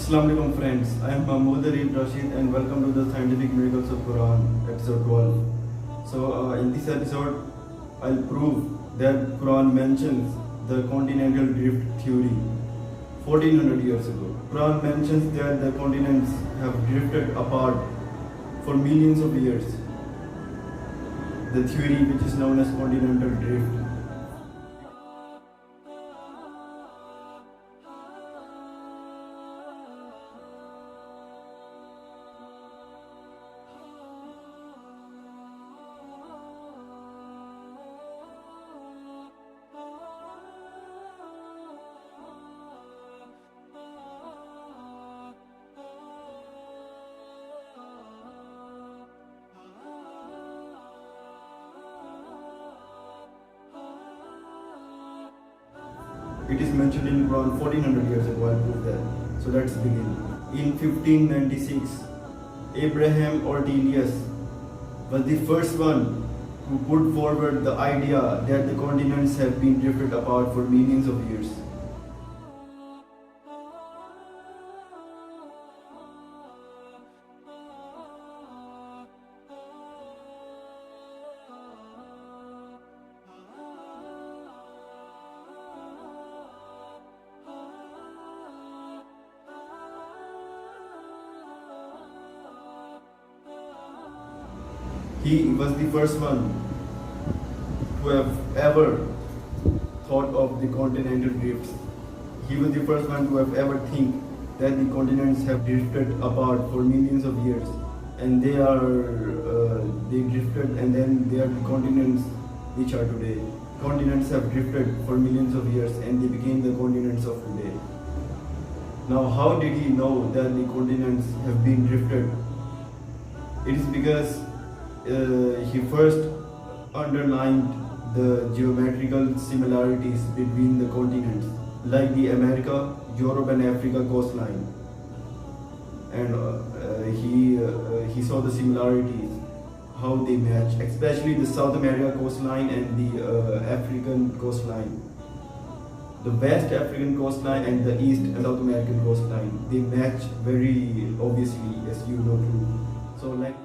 Assalamu alaikum friends, I am Areeb Rashid and welcome to the Scientific Miracles of Quran, episode 12. So in this episode, I'll prove that Quran mentions the Continental Drift theory 1400 years ago. Quran mentions that the continents have drifted apart for millions of years. The theory which is known as Continental Drift. It is mentioned in Quran 1400 years ago. I'll prove that. So let's begin. In 1596, Abraham Ortelius was the first one who put forward the idea that the continents have been drifted apart for millions of years. He was the first one to have ever thought of the continental drifts. He was the first one to have ever think that the continents have drifted apart for millions of years, and they drifted, and then they are the continents which are today. Continents have drifted for millions of years, and they became the continents of today. Now, how did he know that the continents have been drifted? It is because he first underlined the geometrical similarities between the continents, like the America, Europe and Africa coastline, and he saw the similarities, how they match, especially the South America coastline and the African coastline. The West African coastline and the East and South American coastline, they match very obviously, as you know too. So like.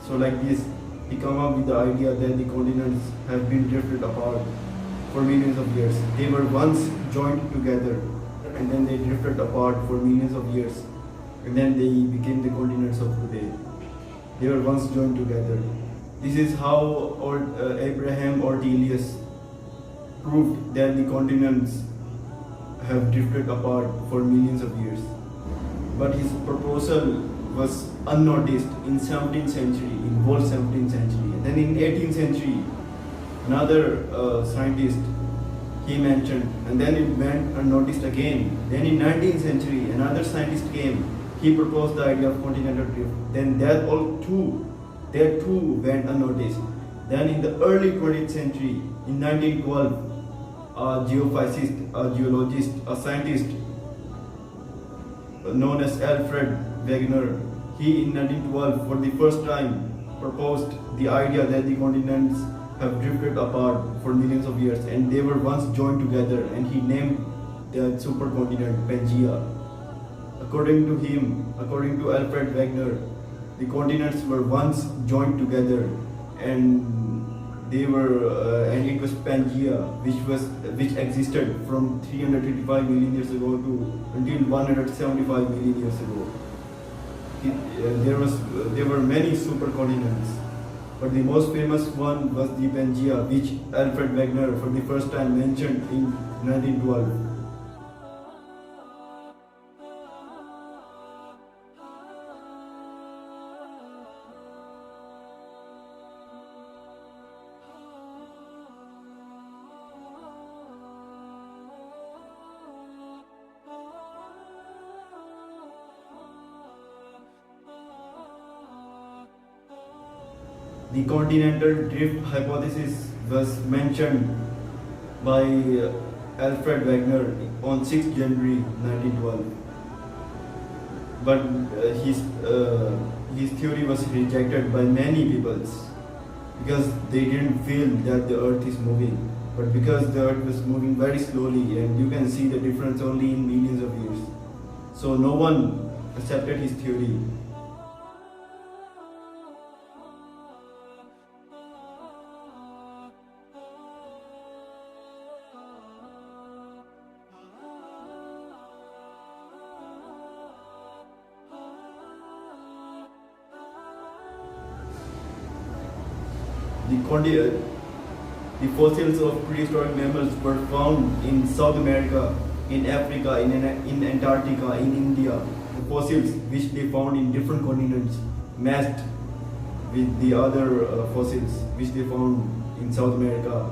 So like this, he came up with the idea that the continents have been drifted apart for millions of years. They were once joined together, and then they drifted apart for millions of years, and then they became the continents of today. They were once joined together. This is how Abraham Ortelius proved that the continents have drifted apart for millions of years. But his proposal was unnoticed in 17th century, in whole 17th century. And then in 18th century, another scientist, he mentioned, and then it went unnoticed again. Then in 19th century, another scientist came, he proposed the idea of continental drift. Then that too went unnoticed. Then in the early 20th century, in 1912, a geophysicist, a geologist, a scientist known as Alfred Wegener, he in 1912 for the first time proposed the idea that the continents have drifted apart for millions of years, and they were once joined together, and he named the supercontinent Pangea. According to him, according to Alfred Wegener, the continents were once joined together, and they were and it was Pangea, which existed from 335 million years ago to until 175 million years ago. There were many supercontinents, but the most famous one was the Pangea, which Alfred Wegener for the first time mentioned in 1912. The continental drift hypothesis was mentioned by Alfred Wegener on 6 January 1912. But his theory was rejected by many peoples because they didn't feel that the earth is moving, but because the earth was moving very slowly and you can see the difference only in millions of years. So no one accepted his theory. The fossils of prehistoric mammals were found in South America, in Africa, in Antarctica, in India. The fossils which they found in different continents matched with the other fossils which they found in South America.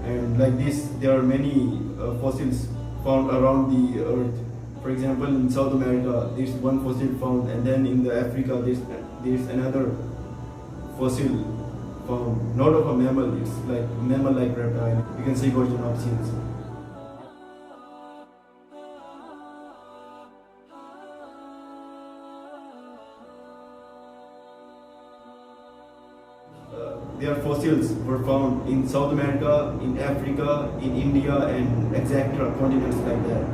And like this, there are many fossils found around the earth. For example, in South America, there's one fossil found, and then in the Africa, there's another fossil found, not of a mammal, it's like a mammal-like reptile. You can say Gorgonopsians. Their fossils were found in South America, in Africa, in India, and etc. continents like that.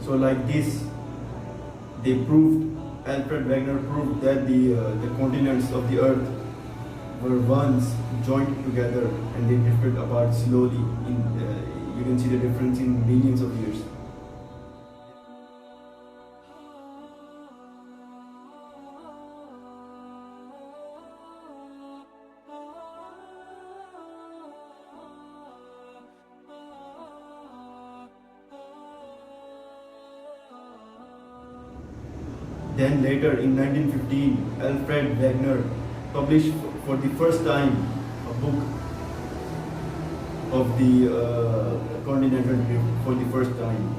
So like this, Alfred Wegener proved that the continents of the earth were once joined together and they drifted apart slowly. You can see the difference in millions of years. Then later in 1915, Alfred Wegener published for the first time a book of the Continental Drift for the first time.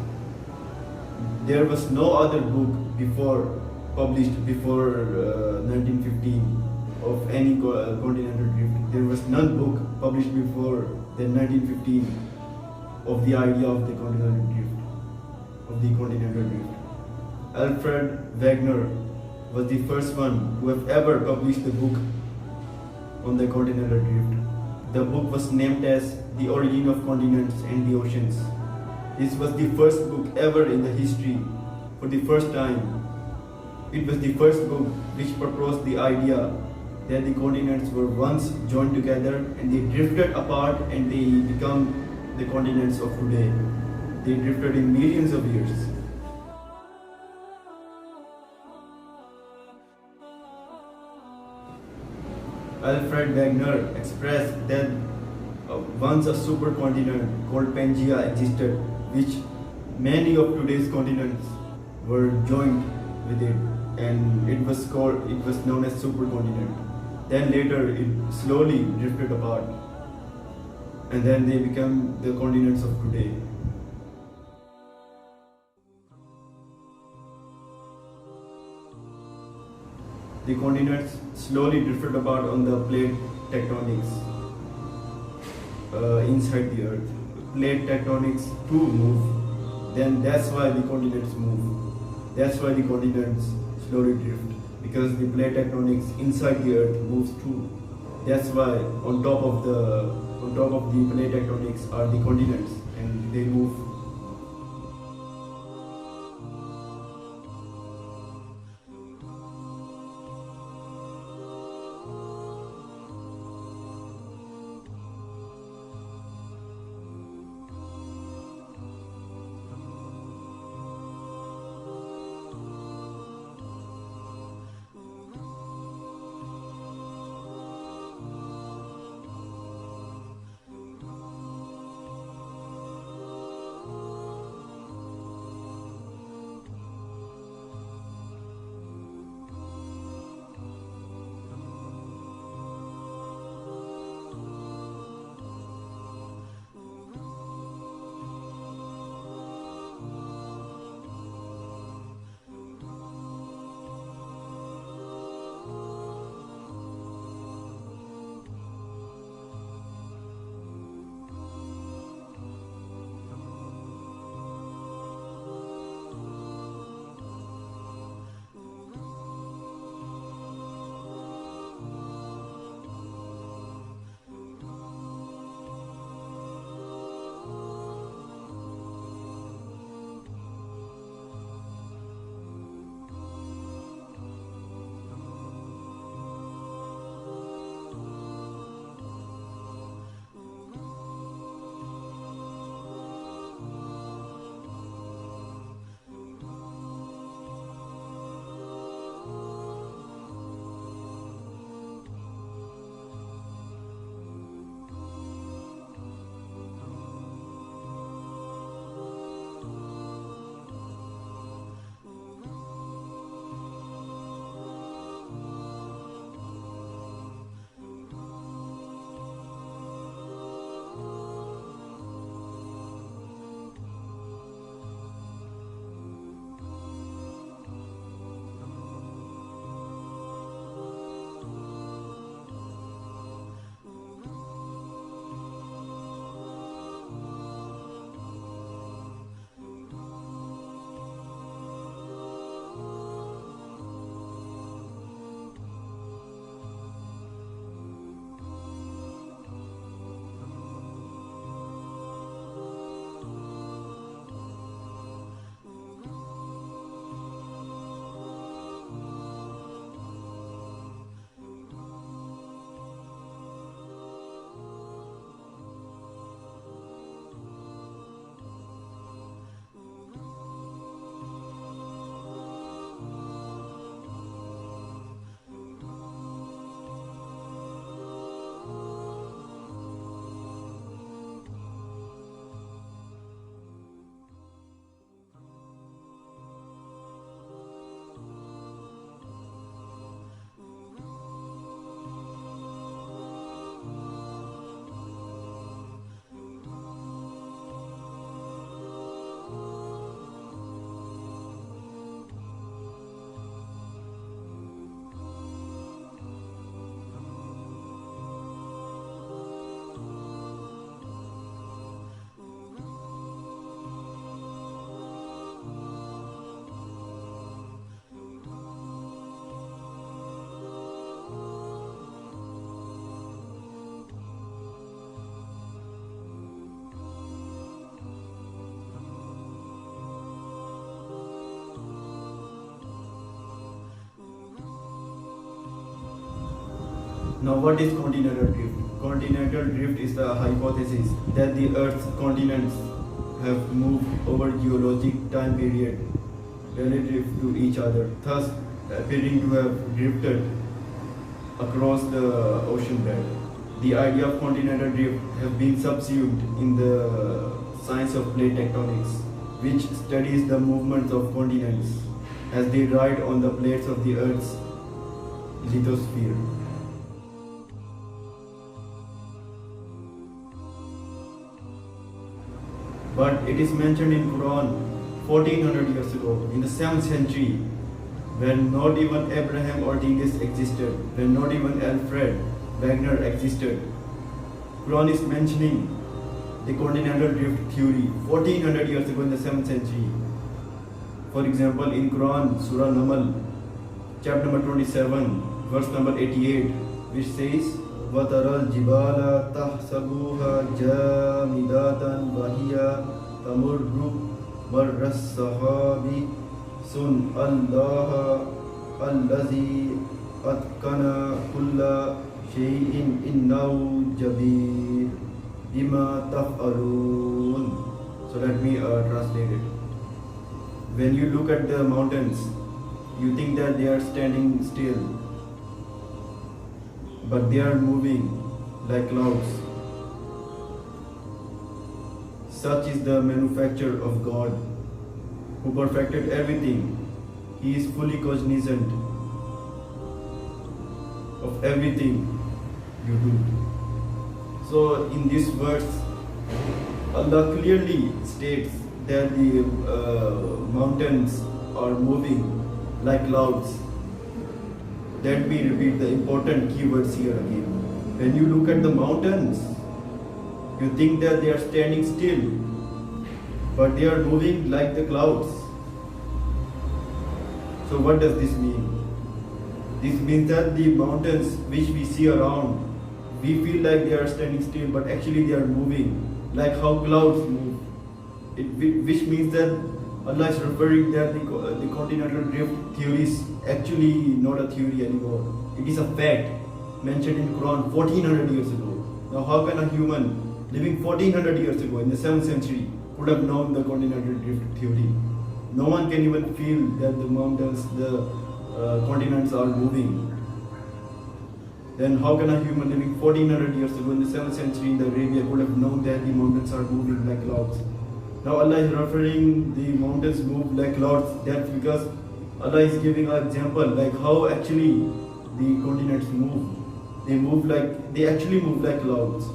There was no other book published before 1915 of any Continental Drift. There was none book published before than 1915 of the idea of the Continental Drift. Alfred Wegener was the first one who have ever published the book on the Continental Drift. The book was named as The Origin of Continents and the Oceans. This was the first book ever in the history. For the first time, it was the first book which proposed the idea that the continents were once joined together and they drifted apart and they become the continents of today. They drifted in millions of years. Alfred Wegener expressed that once a supercontinent called Pangaea existed, which many of today's continents were joined with it, and it was known as supercontinent. Then later it slowly drifted apart, and then they became the continents of today. The continents slowly drifted apart on the plate tectonics inside the earth. Plate tectonics too move, then that's why the continents move. That's why the continents slowly drift, because the plate tectonics inside the earth moves too. That's why on top of the plate tectonics are the continents, and they move. Now, what is continental drift? Continental drift is the hypothesis that the Earth's continents have moved over geologic time period relative to each other, thus appearing to have drifted across the ocean bed. The idea of continental drift has been subsumed in the science of plate tectonics, which studies the movements of continents as they ride on the plates of the Earth's lithosphere. But it is mentioned in Quran 1400 years ago, in the 7th century, when not even Abraham or Ortelius existed, when not even Alfred Wegener existed. Quran is mentioning the continental drift theory 1400 years ago in the 7th century. For example, in Quran, Surah Namal, chapter number 27, verse number 88, which says, وَتَرَى الْجِبَالَ تَحْسَبُهَا جَامِدَةً وَهِيَ تَمُرُّ مَرَّ السَّحَابِ صُنْعَ اللَّهِ الَّذِي أَتْقَنَ كُلَّ شَيْءٍ إِنَّهُ جَبِيرٌ بِمَا تَفْعَلُونَ. So let me translate it. When you look at the mountains, you think that they are standing still, but they are moving like clouds. Such is the manufacture of God, who perfected everything. He is fully cognizant of everything you do. So in this verse, Allah clearly states that the mountains are moving like clouds. Let me repeat the important keywords here again. When you look at the mountains, you think that they are standing still, but they are moving like the clouds. So what does this mean? This means that the mountains which we see around, we feel like they are standing still, but actually they are moving like how clouds move. Which means that Allah is referring that the continental drift theory is actually not a theory anymore. It is a fact mentioned in Quran 1400 years ago. Now how can a human living 1400 years ago in the 7th century could have known the continental drift theory? No one can even feel that the mountains, the continents are moving. Then how can a human living 1400 years ago in the 7th century in Arabia could have known that the mountains are moving like clouds? Now Allah is referring the mountains move like clouds. That's because Allah is giving an example like how actually the continents move. They actually move like clouds.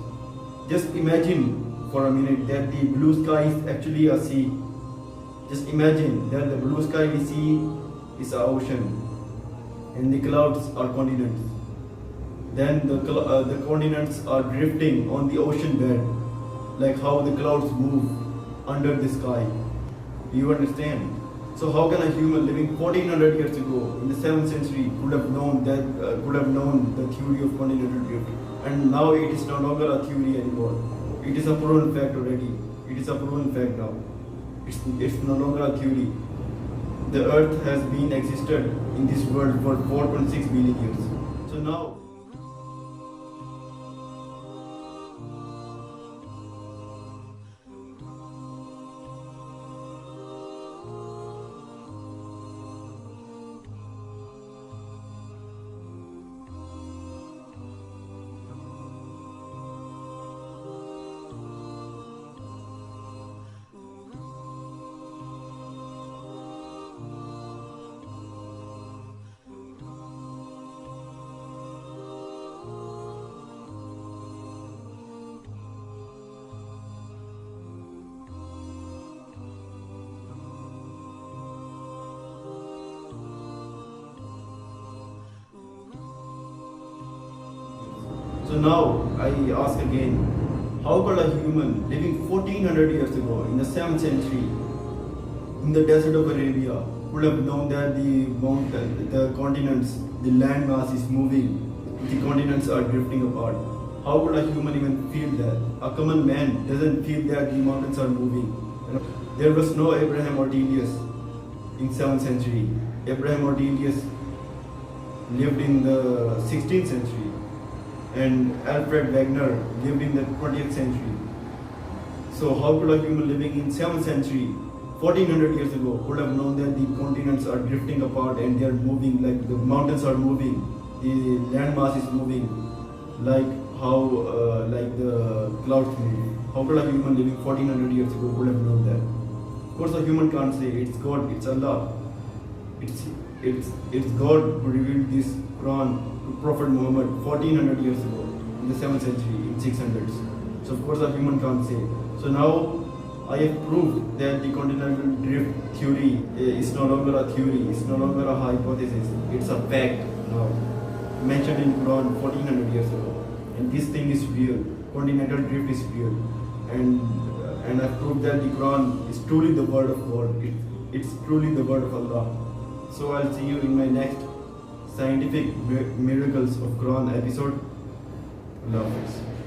Just imagine for a minute that the blue sky is actually a sea. Just imagine that the blue sky we see is an ocean and the clouds are continents. Then the continents are drifting on the ocean bed, like how the clouds move under the sky. Do you understand? So how can a human living 1400 years ago in the 7th century could have known the theory of continental drift? And now it is no longer a theory anymore. It is a proven fact already. It is a proven fact now. It's no longer a theory. The earth has been existed in this world for 4.6 billion years. So now So now I ask again, how could a human living 1400 years ago in the 7th century in the desert of Arabia would have known that the continents, the land mass is moving, the continents are drifting apart? How could a human even feel that? A common man doesn't feel that the mountains are moving. There was no Abraham Ortelius in 7th century. Abraham Ortelius lived in the 16th century. and Alfred Wegener lived in the 20th century. So how could a human living in 7th century, 1400 years ago, could have known that the continents are drifting apart and they are moving, like the mountains are moving, the landmass is moving, like how like the clouds move. How could a human living 1400 years ago could have known that? Of course, a human can't say it's God, it's Allah. It's God who revealed this Quran to Prophet Muhammad 1400 years ago in the 7th century, in 600s. So of course a human can't say. So now I have proved that the continental drift theory is no longer a theory, it's no longer a hypothesis, it's a fact now, mentioned in Quran 1400 years ago. And this thing is real, continental drift is real. And I've proved that the Quran is truly the word of God, it's truly the word of Allah. So I'll see you in my next scientific miracles of Quran episode. Allah Hafiz.